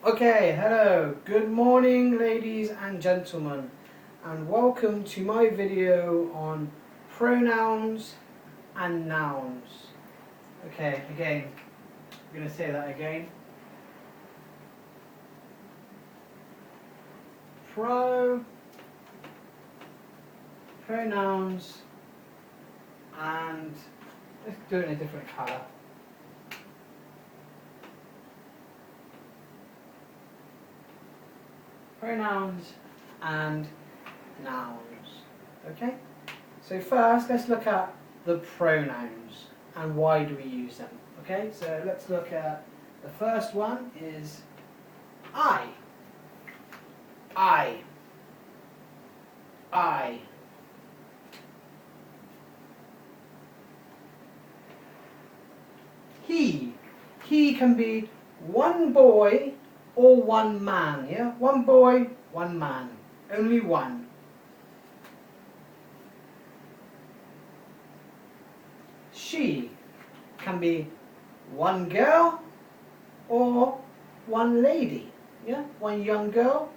Okay, hello, good morning ladies and gentlemen, and welcome to my video on pronouns and nouns. Okay, again, I'm going to say that again. Pronouns, and let's do it in a different colour. Pronouns and nouns. Okay? So first, let's look at the pronouns and why do we use them. Okay? So let's look at the first one is I. I. I. He. He can be one boy or one man, yeah? One boy, one man. Only one. She can be one girl or one lady, yeah? One young girl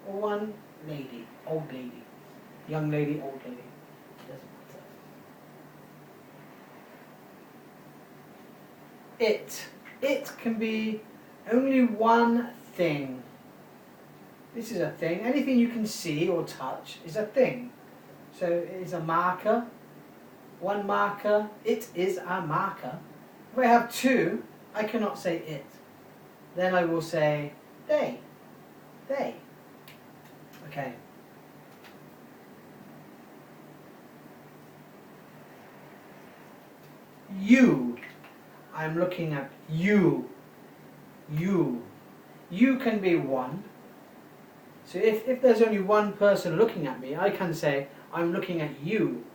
or one lady, old lady. Young lady, old lady. Doesn't matter. It can be only one thing. This is a thing. Anything you can see or touch is a thing. So it is a marker. One marker. It is a marker. If I have two, I cannot say it. Then I will say they. They. Okay. You. I'm looking at you. You. You can be one. So if there's only one person looking at me, I can say, I'm looking at you.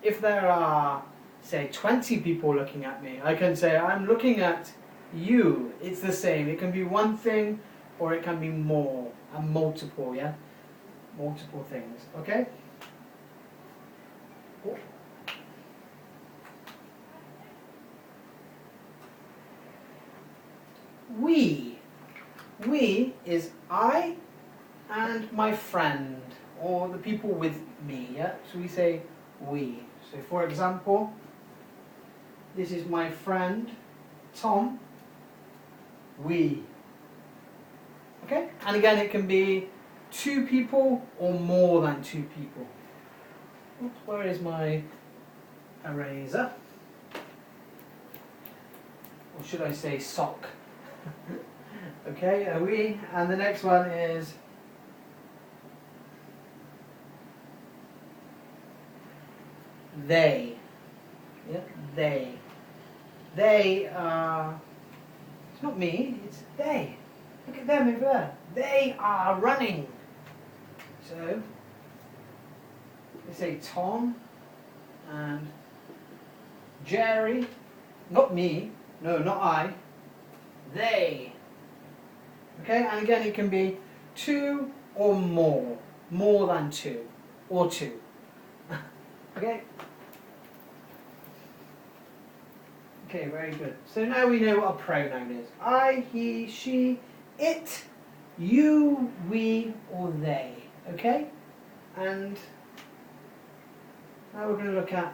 If there are, say, 20 people looking at me, I can say, I'm looking at you. It's the same. It can be one thing or it can be more and multiple, yeah? Multiple things, okay? We. We is I and my friend, or the people with me, yeah? So we say we. So for example, this is my friend, Tom, we. Okay? And again, it can be two people or more than two people. Oops, where is my eraser? Or should I say sock? Okay, we, and the next one is they. Yeah, they. They are, it's not me, it's they. Look at them over there. They are running. So, we say Tom and Jerry, not me, no, not I, they. Okay, and again it can be two or more than two, or two. Okay? Okay, very good. So now we know what a pronoun is. I, he, she, it, you, we, or they. Okay? And now we're going to look at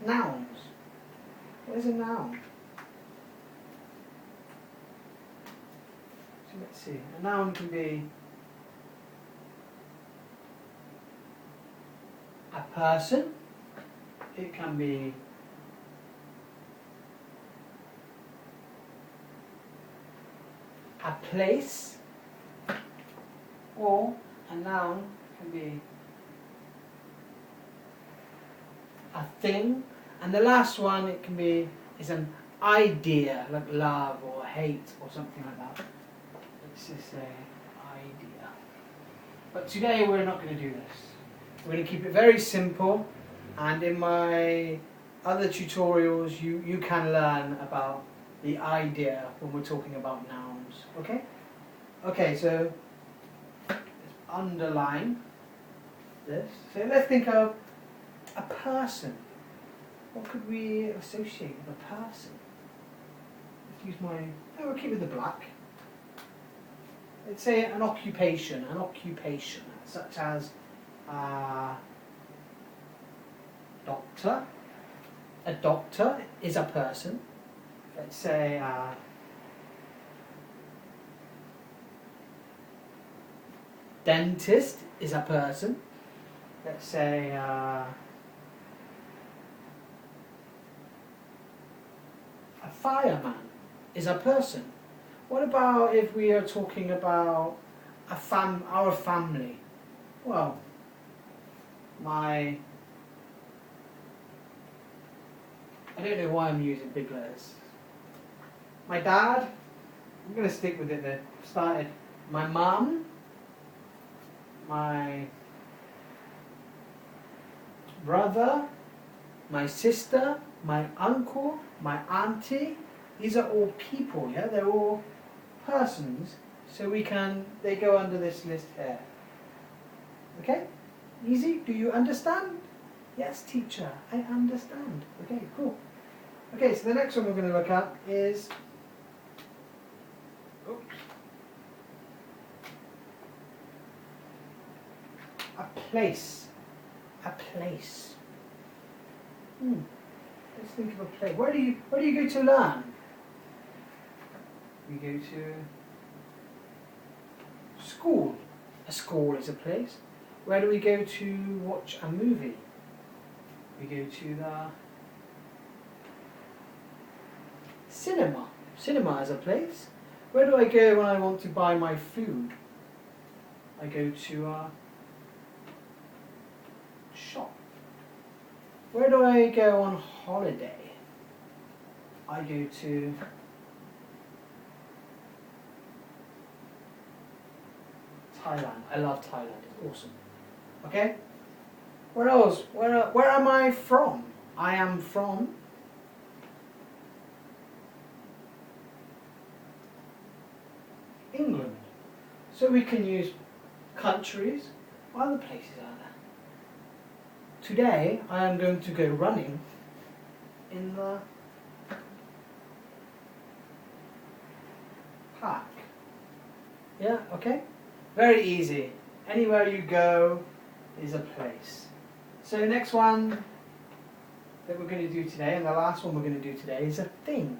nouns. What is a noun? So let's see. A noun can be a person. It can be a place, or a noun can be a thing, and the last one it can be is an idea, like love or hate or something like that. Let's just say idea. But today we're not going to do this. We're going to keep it very simple, and in my other tutorials you can learn about the idea when we're talking about nouns. Okay? Okay, so let's underline this. So let's think of a person. What could we associate with a person? Let's use my... Oh, we'll keep it with the black. let's say an occupation, such as doctor. A doctor is a person. Let's say dentist is a person. Let's say a fireman is a person. What about if we are talking about our family? Well, I don't know why I'm using big letters. My dad, I'm going to stick with it there. Started. My mum, my brother, my sister, my uncle, my auntie. These are all people, yeah? They're all persons. So they go under this list here. Okay? Easy? Do you understand? Yes, teacher, I understand. Okay, cool. Okay, so the next one we're going to look at is a place. A place. Let's think of a place. Where do you go to learn? We go to school. A school is a place. Where do we go to watch a movie? We go to the cinema. Cinema is a place. Where do I go when I want to buy my food? I go to a shop. Where do I go on holiday? I go to Thailand. I love Thailand. It's awesome. Okay? Where else? Where am I from? I am from England. So we can use countries. What other places are there? Today I am going to go running in the park. Yeah, okay? Very easy. Anywhere you go is a place. So the next one that we're going to do today, and the last one we're going to do today, is a thing.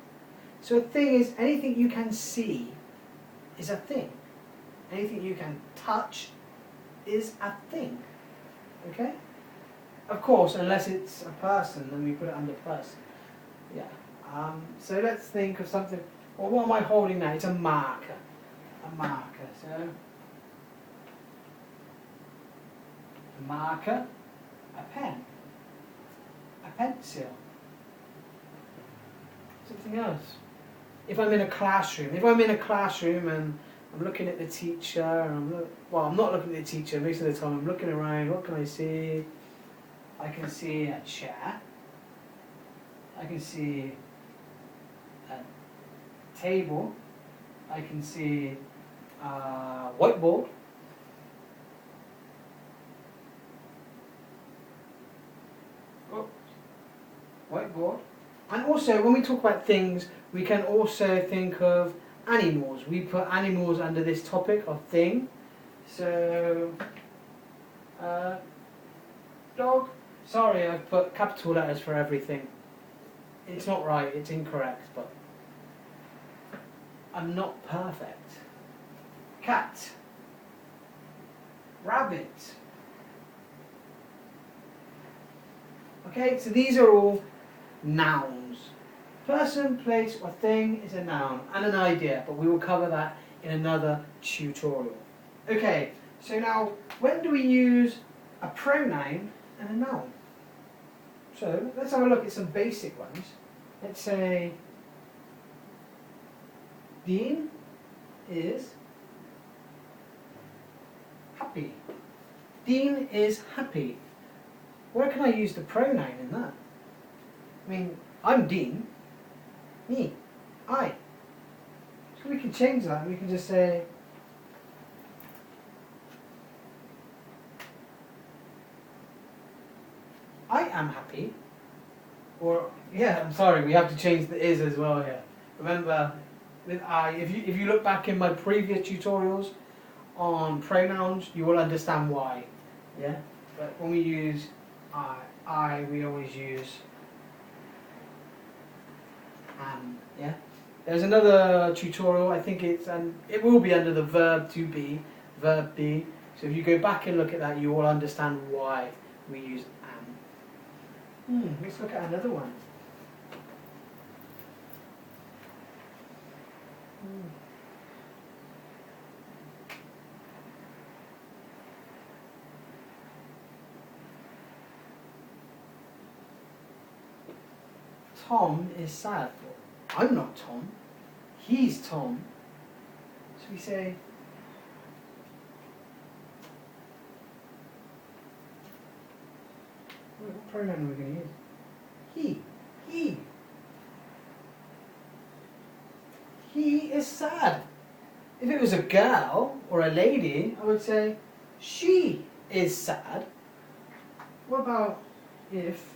So a thing is anything you can see is a thing. Anything you can touch is a thing. Okay? Of course, unless it's a person, then we put it under person. Yeah. So let's think of something. Well, what am I holding now? It's a marker. A marker. So a marker, a pen, a pencil. Something else. If I'm in a classroom, and I'm looking at the teacher, and I'm not looking at the teacher. Most of the time, I'm looking around. What can I see? I can see a chair. I can see a table. I can see a whiteboard. Whiteboard. And also, when we talk about things, we can also think of animals. We put animals under this topic of thing. So, dog. Sorry, I've put capital letters for everything. It's not right, it's incorrect, but I'm not perfect. Cat. Rabbit. Okay, so these are all nouns. Person, place, or thing is a noun and an idea, but we will cover that in another tutorial. Okay, so now when do we use a pronoun and a noun? So let's have a look at some basic ones. Let's say Dean is happy. Dean is happy. Where can I use the pronoun in that? I mean, I'm Dean. Me. I. So we can change that. We can just say I am happy. Or, yeah, I'm sorry, we have to change the is as well here. Remember, with I, if you look back in my previous tutorials, on pronouns, you will understand why. Yeah? But when we use we always use am. Yeah? There's another tutorial, I think it will be under the verb to be, verb be. So if you go back and look at that, you will understand why we use am. Let's look at another one. Tom is sad. I'm not Tom. He's Tom. So we say, what pronoun are we going to use? He. He. He is sad. If it was a girl or a lady, I would say, she is sad. What about if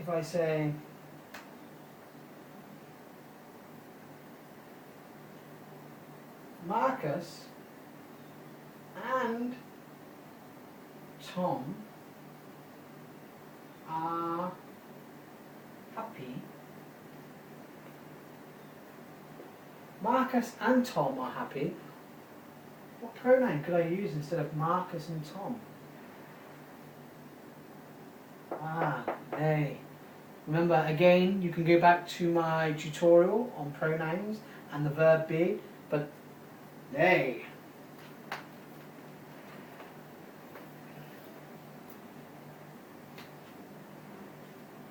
I say, Marcus and Tom are happy. Marcus and Tom are happy. What pronoun could I use instead of Marcus and Tom? They. Remember, again, you can go back to my tutorial on pronouns and the verb be, but they.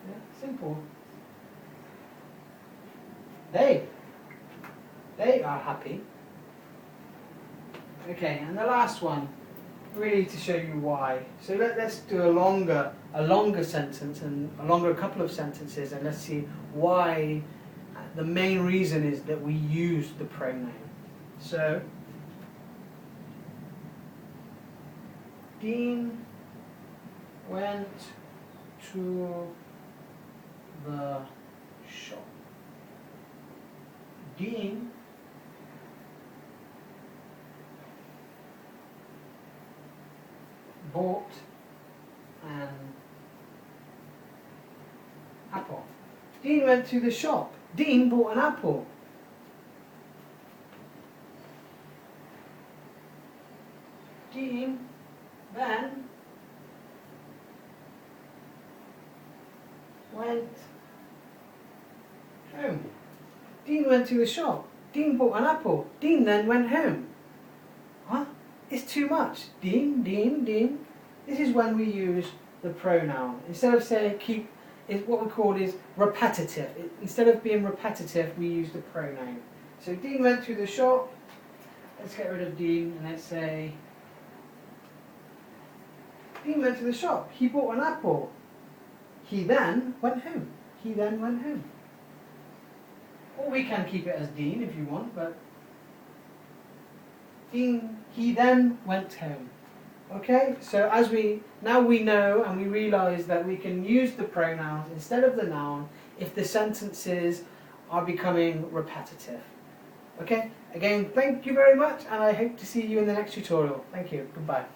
Yeah, simple. They are happy. Okay, and the last one, really to show you why. So let's do a longer sentence and a couple of sentences, and let's see why. The main reason is that we use the pronoun. So, Dean went to the shop. Dean bought an apple. Dean went to the shop. Dean bought an apple. Dean then went home. Dean went to the shop. Dean bought an apple. Dean then went home. What? It's too much. Dean, Dean, Dean. This is when we use the pronoun. Instead of saying keep, what we call is repetitive. Instead of being repetitive, we use the pronoun. So Dean went to the shop. Let's get rid of Dean and let's say Dean went to the shop. He bought an apple. He then went home. He then went home. Or we can keep it as Dean if you want, but Dean, he then went home. Okay, so now we know and we realise that we can use the pronouns instead of the noun if the sentences are becoming repetitive. Okay, again, thank you very much, and I hope to see you in the next tutorial. Thank you, goodbye.